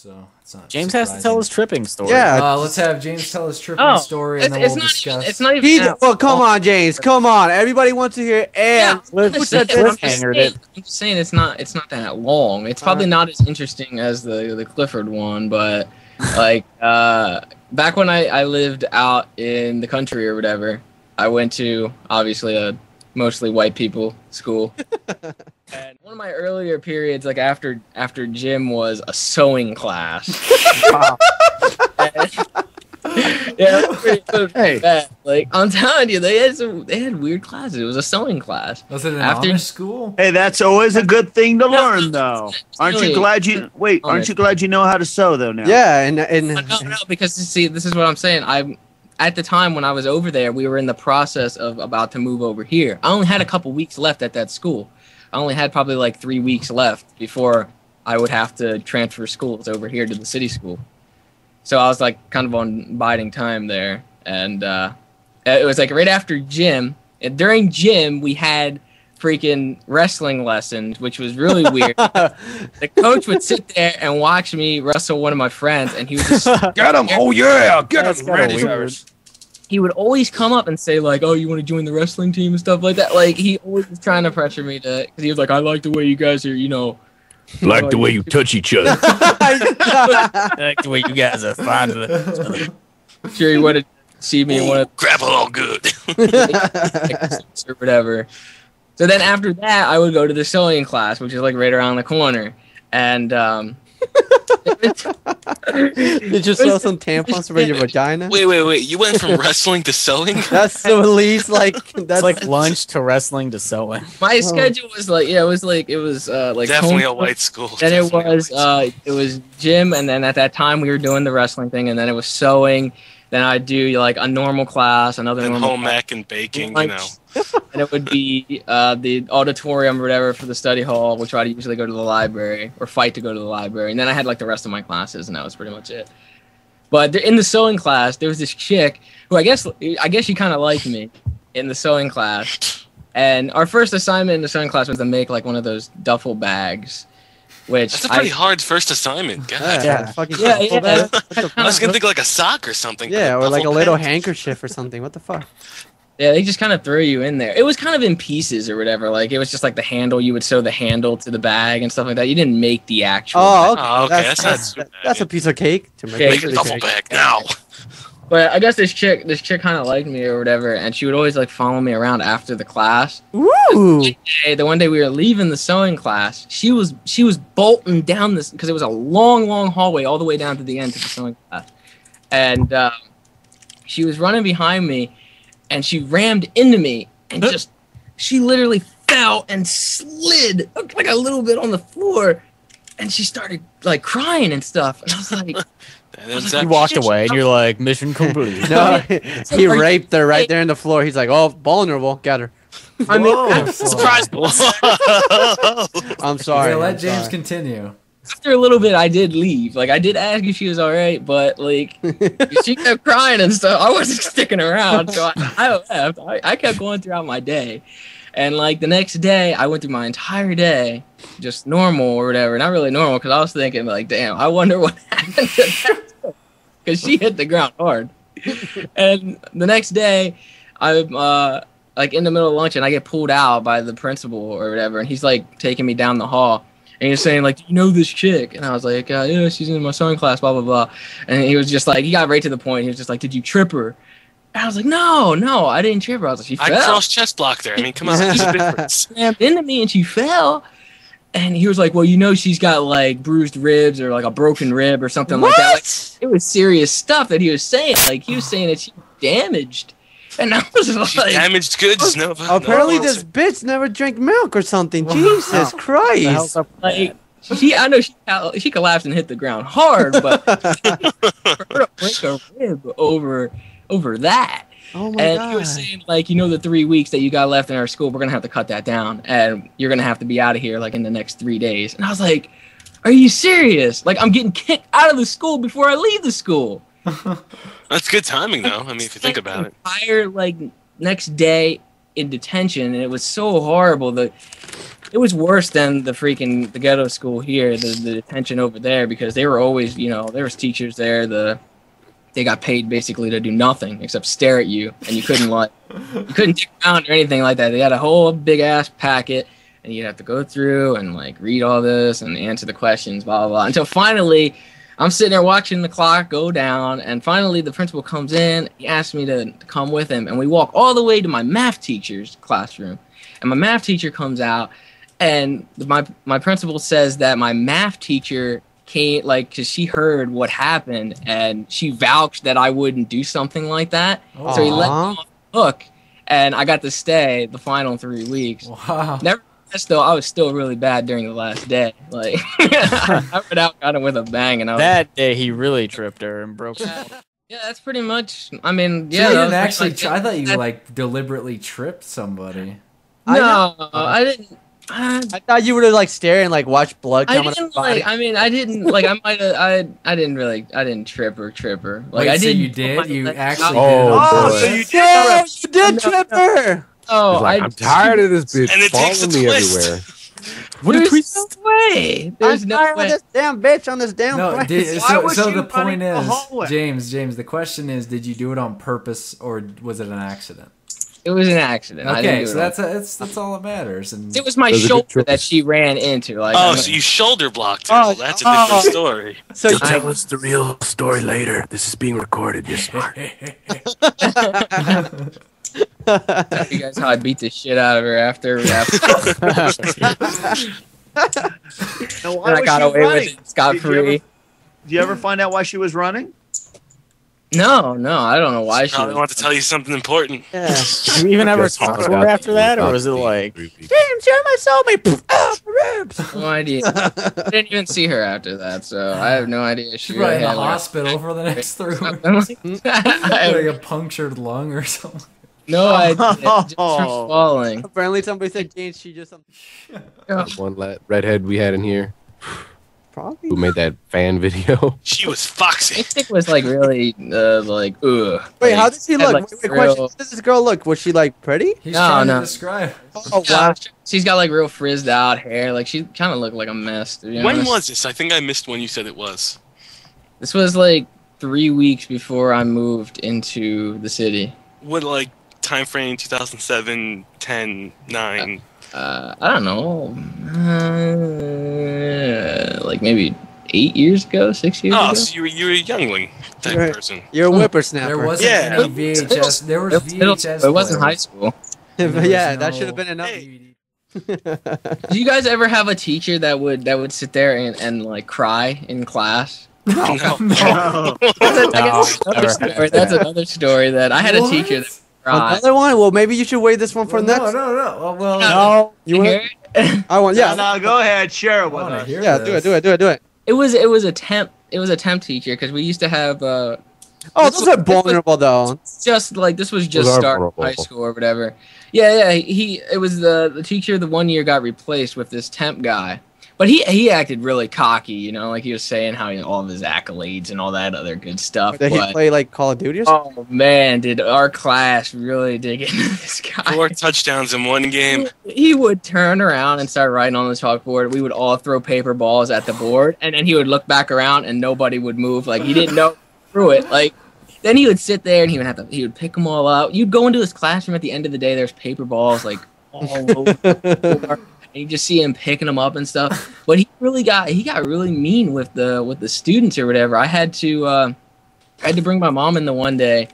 so it's not. James has to tell his tripping story. Yeah. Let's have James tell his tripping story, and then we'll discuss. It's not even. Well, come on, James. Come on. Everybody wants to hear. And I'm just saying it's not that long. It's probably not as interesting as the Clifford one, but like back when I lived out in the country or whatever, I went to obviously a mostly white people school. And one of my earlier periods, like after gym, was a sewing class. Wow. Yeah, pretty bad. Like I'm telling you, they had weird classes. It was a sewing class. Was it an Amish school? Hey, that's always a good thing to learn, though. Aren't you glad you know how to sew though now? Yeah, and no, because see, this is what I'm saying. At the time when I was over there, we were in the process of about to move over here. I only had a couple weeks left at that school. I only had probably like 3 weeks left before I would have to transfer schools over here to the city school. So I was like kind of on biding time there. And it was like right after gym. And during gym, we had freaking wrestling lessons, which was really weird. The coach would sit there and watch me wrestle one of my friends, and he would just get him! Oh yeah, get him! He would always come up and say like, "Oh, you want to join the wrestling team and stuff like that." Like he always was trying to pressure me to, because he was like, "I like the way you guys are, like the way you touch each other. I like the way you guys are fond of each other." Sure, he wanted to see me and want to grab it all good or whatever. So then after that, I would go to the sewing class, which is like right around the corner, and did you sew some tampons for your vagina? Wait! You went from wrestling to sewing? That's the least that's like lunch to wrestling to sewing. My schedule was like it was like definitely a white school. Then it was gym, and then at that time we were doing the wrestling thing, and then it was sewing. Then I'd do like a normal class, another normal home class. ec and baking, And it would be the auditorium or whatever for the study hall, which I'd usually go to the library or fight to go to the library. And then I had like the rest of my classes, and that was pretty much it. But in the sewing class, there was this chick who I guess she kind of liked me in the sewing class. And our first assignment in the sewing class was to make like one of those duffel bags. That's a pretty hard first assignment. God. Yeah. I was gonna think like a sock or something. Yeah, or like a little handkerchief or something. What the fuck? Yeah, they just kind of throw you in there. It was kind of in pieces or whatever. Like it was just like the handle. You would sew the handle to the bag and stuff like that. You didn't make the actual. Oh, okay. Okay. That's a piece of cake to make a duffel bag now. But I guess this chick kind of liked me or whatever, and she would always like follow me around after the class. Woo! The one day we were leaving the sewing class, she was bolting down this, because it was a long hallway all the way down to the end of the sewing class, and she was running behind me, and she rammed into me, and she literally fell and slid like a little bit on the floor, and she started like crying and stuff, and I was like. You walked away and you're like, mission complete. No, he raped her right there in the floor. He's like, oh, vulnerable. Got her. I mean, surprise! I'm sorry. Let James continue. After a little bit, I did leave. Like, I did ask if she was all right, but like, she kept crying and stuff. I wasn't sticking around, so I left. I kept going throughout my day. And like the next day, I went through my entire day just normal or whatever. Not really normal, because I was thinking like, damn, I wonder what happened to that. Because she hit the ground hard. And the next day, I'm like in the middle of lunch, and I get pulled out by the principal or whatever, and he's like taking me down the hall. And he's saying like, do you know this chick? And I was like, yeah, she's in my sewing class, blah, blah, blah. And he was just like, he got right to the point. He was just like, did you trip her? And I was like, no, I didn't trip her. I was like, she fell. I cross chest blocked her. I mean, come on. There's a difference. Slammed into me and she fell. And he was like, well, she's got like bruised ribs or like a broken rib or something like that. Like, it was serious stuff that he was saying. Like, he was saying that she damaged. And I was like, damaged goods? No. Apparently this bitch never drank milk or something. Jesus Christ. Like, I know she collapsed and hit the ground hard, but for her to break a rib over that. Oh my and God. he was saying, like, the 3 weeks that you got left in our school, we're going to have to cut that down. And you're going to have to be out of here, like, in the next 3 days. And I was like, are you serious? Like, I'm getting kicked out of the school before I leave the school. That's good timing, though. I mean, if you think about it. Entire, like, next day in detention, and it was so horrible. it was worse than the ghetto school here, the detention over there, because they were always, there was teachers there. They got paid basically to do nothing except stare at you, and you couldn't dick around or anything like that. They had a whole big ass packet, and you'd have to go through and like read all this and answer the questions, blah blah blah. Until finally, I'm sitting there watching the clock go down, and finally the principal comes in. He asks me to come with him, and we walk all the way to my math teacher's classroom. And my math teacher comes out, and my principal says that my math teacher came, like, because she heard what happened, and she vouched that I wouldn't do something like that. Aww. So he let me off the hook, and I got to stay the final 3 weeks. Wow. Nevertheless, though, I was still really bad during the last day. Like, I went out, got him with a bang, and that day he really tripped her and broke. Yeah, that's pretty much. I mean, So yeah. you didn't actually. I thought you like deliberately tripped somebody. No, I didn't. I thought you would have like stared and like watched blood come out of her body. I mean, I didn't like. I might have. I didn't trip her. Like, Wait, I so didn't. you did? You actually Oh, did? so you did. You did trip her. Oh, He's like, I'm tired of this bitch And it takes a following me twist. everywhere. What a There's twist! no way. There's I'm no tired way. of this damn bitch on this damn No, place. Why was so she the running point the is, hallway? James, the question is, did you do it on purpose or was it an accident? It was an accident. I didn't Okay, do so it on- that's all that matters. And It was my That was a good shoulder trip. that she ran into. Like, Oh, I'm so like- you shoulder blocked her. Oh, Well, that's a different story. So You'll tell us the real story later. This is being recorded. You're smart. tell you guys how I beat the shit out of her after Now, why and I was got she away running? with it scot free. Did you ever find out why she was running? No, I don't know why she Probably was. want to tell you something important. yeah. Did you even ever Just talk to found her out after that, or was it being like? creepy. James, you're my soulmate. Ah, my ribs. No idea. I didn't even see her after that, so I have no idea. she's probably in the had, like, hospital for the next 3 weeks. I Like have a punctured lung or something. no idea. Just from falling. Apparently, somebody said James. She just The one redhead we had in here probably. who made that fan video. She was My foxy. stick was like really like ugh. Wait, Like, how did she had, look? like, Wait, real- question. How does this girl look? Was she like pretty? He's No, trying no. to describe. Oh Yeah, wow. she's got like real frizzed out hair. Like she kind of looked like a mess. To be When honest. was this? I think I missed when you said it was. This was like 3 weeks before I moved into the city. What, like, time frame? 2007, 10, 9? I don't know. Like maybe 8 years ago, 6 years Oh, ago. so you were a youngling type Right. person. You're a whippersnapper. There wasn't Yeah. any VHS. There was It was middle VHS. school. It wasn't high players. school. There was yeah, that no- should have been enough. Hey. Do you guys ever have a teacher that would sit there and like cry in class? No. No. That's another story that I had a What? teacher that cried. Another one? Well, maybe you should wait this one for Well, next. no. Well, No, You you want? hear it? I want. Yeah. No, go ahead, share it I with want to us. hear Yeah. this. Do it. It was a temp teacher because we used to have Oh, This those was- are vulnerable though. just like this was Those just are starting vulnerable. high school or whatever. Yeah. It was the teacher the one year got replaced with this temp guy, but he acted really cocky, like he was saying how all of his accolades and all that other good stuff. Did he But play like Call of Duty or something? oh man, did our class really dig into this guy? 4 touchdowns in one game. He would turn around and start writing on the chalkboard. We would all throw paper balls at the board, and then he would look back around, and nobody would move. Like he didn't know through it. Like then he would sit there, and he would pick them all up. You'd go into his classroom at the end of the day. There's paper balls like all over the floor, and you just see him picking them up and stuff. But he got really mean with the students or whatever. I had to bring my mom in the one day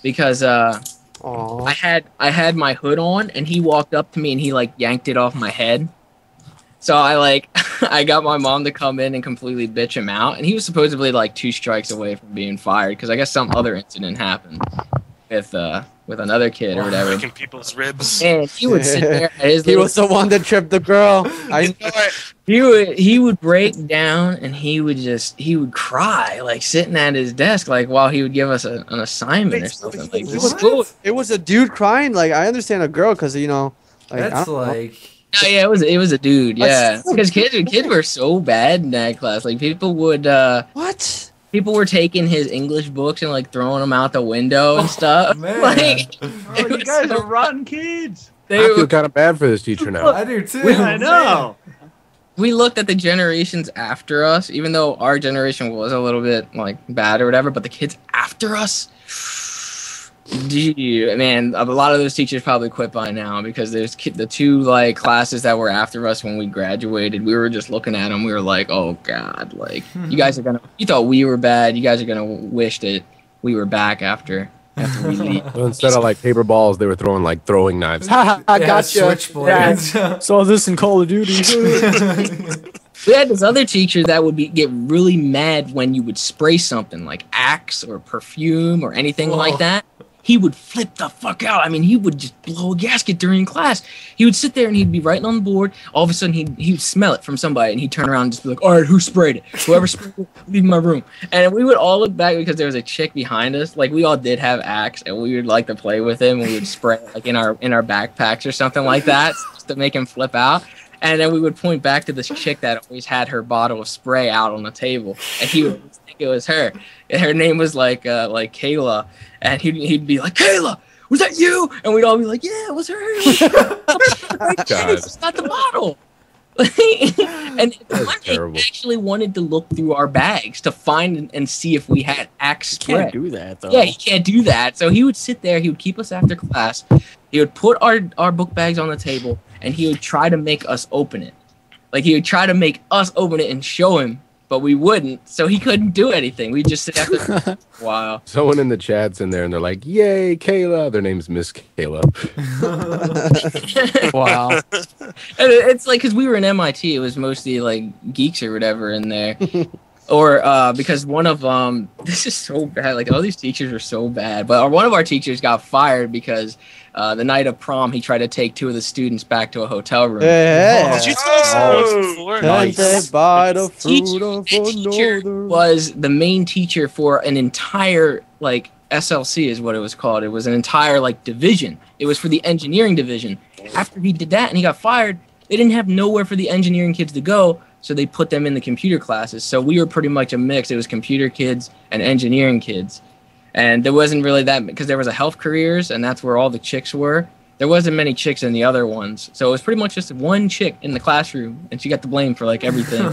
because Aw. I had my hood on, and he walked up to me and he like yanked it off my head. So I got my mom to come in and completely bitch him out, and he was supposedly like 2 strikes away from being fired because I guess some other incident happened with another kid or whatever. Breaking people's ribs. And he would sit there at his He little, was the one that tripped the girl. I know it. he would break down and he would cry like sitting at his desk like while he would give us an assignment or something like this. What? Cool. It was a dude crying. Like I understand a girl because like I That's don't know. like. Oh, yeah, it was a dude. Yeah, That's so because kids were so bad in that class. Like people What? were taking his English books and like throwing them out the window and stuff. Man. Like Oh, you guys are rotten kids. I feel kind of bad for this teacher now. I do too. I know. We looked at the generations after us, even though our generation was a little bit like bad or whatever, but the kids after us, gee, man, a lot of those teachers probably quit by now because there's the two like classes that were after us when we graduated. We were just looking at them. We were like, oh God, like you guys are you thought we were bad. You guys are gonna wish that we were back after we leave. Well, instead of like paper balls, they were throwing like throwing knives. Ha! I got you. Switchblades. Saw this in Call of Duty. We had this other teacher that would get really mad when you would spray something like Axe or perfume or anything like that. He would flip the fuck out. I mean, he would just blow a gasket during class. He would sit there and he'd be writing on the board. All of a sudden, he'd smell it from somebody, and he'd turn around and just be like, all right, who sprayed it? Whoever sprayed it, leave my room. And we would all look back because there was a chick behind us. Like, we all did have Axe, and we would like to play with him, and we would spray it, like in our backpacks or something like that just to make him flip out. And then we would point back to this chick that always had her bottle of spray out on the table, and he would think it was her. And her name was like Kayla, and he'd be like, Kayla, was that you? And we'd all be like, yeah, it was her. It's not the bottle. And one day he actually wanted to look through our bags to find and see if we had Axe spray. Can't do that though. Yeah, he can't do that. So he would sit there. He would keep us after class. He would put our book bags on the table, and he would try to make us open it. Like, he would try to make us open it and show him, but we wouldn't. So he couldn't do anything. We'd just sit after for a while. Someone in the chat's in there, and they're like, "Yay, Kayla!" Their name's Miss Kayla. Wow. And it's like, because we were in MIT, it was mostly like geeks or whatever in there. Or because one of this is so bad. Like, all these teachers are so bad. But one of our teachers got fired because the night of prom, he tried to take two of the students back to a hotel room. Yeah. Did you tell us that before? Nice. By the fruit of Teacher another. was the main teacher for an entire like SLC is what it was called. It was an entire like division. It was for the engineering division. After he did that and he got fired, they didn't have nowhere for the engineering kids to go, so they put them in the computer classes. So we were pretty much a mix. It was computer kids and engineering kids. And there wasn't really that, because there was a health careers, and that's where all the chicks were. There wasn't many chicks in the other ones. So it was pretty much just one chick in the classroom, and she got the blame for like everything.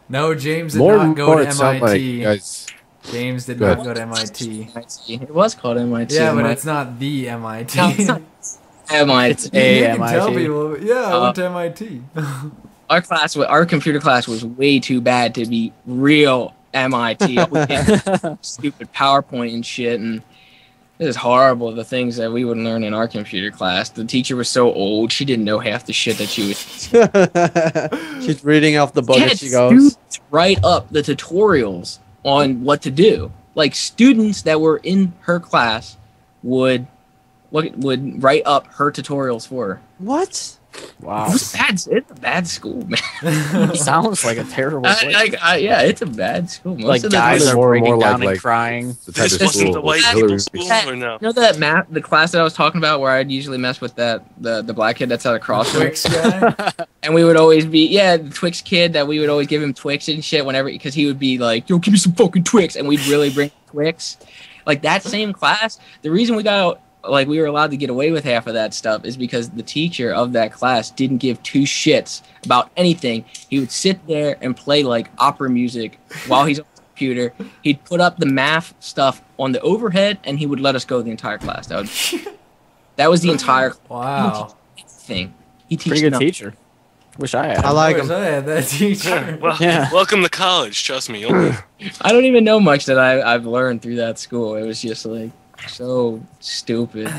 No, James did More not and go more, to it sounds like MIT. you guys. James did Good. not go to MIT. It was called MIT. Yeah, but it's not the MIT. No, it's not MIT. You can MIT. tell people, yeah, I went to MIT. Our computer class was way too bad to be real MIT. We did stupid PowerPoint and shit, and it was horrible, the things that we would learn in our computer class. The teacher was so old, she didn't know half the shit that she was. She's reading off the book as she goes. Students write up the tutorials on what to do. Like, students that were in her class would write up her tutorials for her. What? Wow. It's a bad school, man. Sounds like a terrible place. Yeah, it's a bad school. Most Like, of the guys are more and breaking more down like and crying. The type of This wasn't school the white Hillary- people school, or no? You know that the class that I was talking about, where I'd usually mess with the black kid that's at a crossroads, Twix guy. and we would always be the Twix kid that we would always give him Twix and shit whenever, because he would be like, "Yo, give me some fucking Twix," and we'd really bring Twix. Like, that same class, the reason we were allowed to get away with half of that stuff is because the teacher of that class didn't give two shits about anything. He would sit there and play like opera music while he's on the computer. He'd put up the math stuff on the overhead, and he would let us go the entire class. That was the entire Wow. thing. He teaches Pretty good nothing. teacher. Wish I had. I like him. I had that teacher. Well, Yeah. welcome to college. Trust me. I don't even know much that I've learned through that school. It was just like so stupid.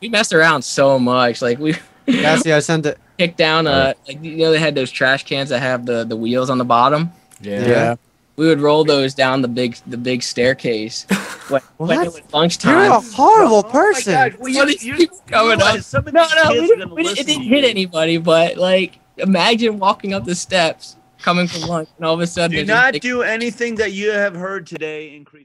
We messed around so much. Like, we Cassie, I sent it. kicked down they had those trash cans that have the wheels on the bottom. Yeah. We would roll those down the big staircase when it was lunchtime. You're a horrible person. Well, these people coming up. No, it didn't hit anybody, but like, imagine walking up the steps coming from lunch, and all of a sudden Do there's not this big- do anything that you have heard today. Increase.